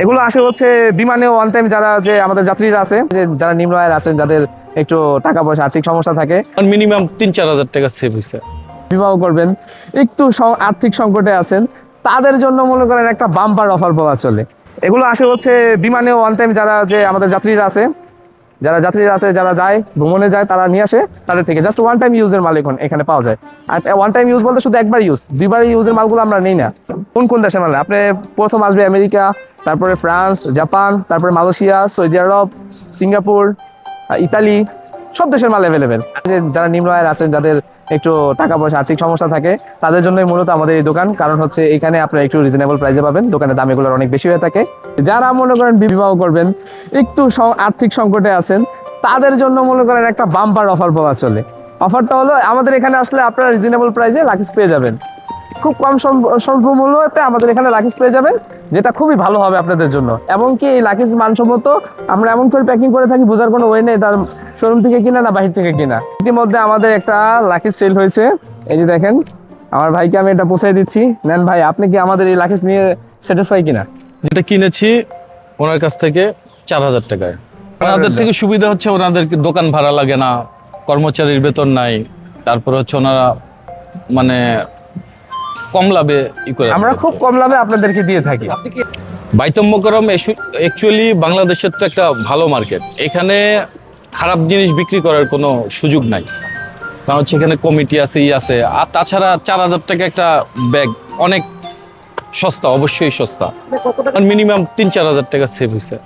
এগুলো আসে হচ্ছে বিমানে ওয়ান টাইম যারা যে আমাদের যাত্রীরা আছে, যারা নিম্ন আয়ের আছেন, যাদের একটু টাকা পয়সা আর্থিক সমস্যা থাকে, মিনিমাম 3-4 হাজার টাকা সেভ হয়েছে। বিবাহ করবেন, একটু আর্থিক সংকটে আছেন, তাদের জন্য মনে করেন একটা বাম্পার অফার পাওয়া চলে। এগুলো আসে হচ্ছে বিমানে ওয়ান টাইম যারা যে আমাদের যাত্রীরা আছে, যারা যায় ভ্রমণে যায়, তারা নিয়ে আসে তাদের থেকে জাস্ট ওয়ান টাইম ইউজের মাল এখানে পাওয়া যায়। আর ওয়ান টাইম ইউজ বলতে শুধু একবার ইউজ, দুইবার ইউজের মালগুলো আমরা নেই না। কোন দেশের মাল? আপনি প্রথম আসবে আমেরিকা, তারপরে ফ্রান্স, জাপান, তারপরে মালয়েশিয়া, সৌদি আরব, সিঙ্গাপুর, ইতালি, সব দেশের মাল অ্যাভেলেবেল। যারা নিম্ন আয়ের আছেন, যাদের একটু টাকা পয়সা আর্থিক সমস্যা থাকে, তাদের জন্যই মূলত আমাদের এই দোকান। কারণ হচ্ছে এখানে আপনারা একটু রিজনেবল প্রাইসে পাবেন, দোকানের দাম এগুলোর অনেক বেশি হয়ে থাকে। যারা মনে করেন বিবাহ করবেন, একটু আর্থিক সংকটে আছেন, তাদের জন্য মনে করেন একটা বাম্পার অফার পাওয়া চলে। অফারটা হলো আমাদের এখানে আসলে আপনারা রিজনেবল প্রাইসে লাকিস পেয়ে যাবেন, খুব কম স্বল্প মূল্যতে আমাদের এখানে লাকিস পেয়ে যাবেন, যেটা খুবই ভালো হবে আপনাদের জন্য। এমনকি এই লাকিস মানসম্মত আমরা এমন করে প্যাকিং করে থাকি, বোঝার কোনো ওয়ে নেই তার শোরুম থেকে কিনা না বাহির থেকে কিনা। ইতিমধ্যে আমাদের একটা লাকিস সেল হয়েছে, এই যে দেখেন, আমার ভাইকে আমি এটা পৌঁছে দিচ্ছি। নেন ভাই, আপনি কি আমাদের এই লাকিস নিয়ে স্যাটিসফাই কিনা? যেটা কিনেছি ওনার কাছ থেকে 4,000 টাকায়। ওনাদের থেকে সুবিধা হচ্ছে ওনাদের দোকান ভাড়া লাগে না, কর্মচারীর বেতন নাই, তারপর হচ্ছে ওনারা মানে কম লাভে করে। আমরা খুব কম লাভে আপনাদেরকে দিয়ে থাকি। বাইতুল মোকাররম অ্যাকচুয়ালি বাংলাদেশের তো একটা ভালো মার্কেট, এখানে খারাপ জিনিস বিক্রি করার কোনো সুযোগ নাই। কারণ হচ্ছে এখানে কমিটি আছে, আছে। আর তাছাড়া 4,000 টাকা একটা ব্যাগ অনেক সস্তা, অবশ্যই সস্তা। মিনিমাম 3-4 হাজার টাকা সেভ হয়েছে।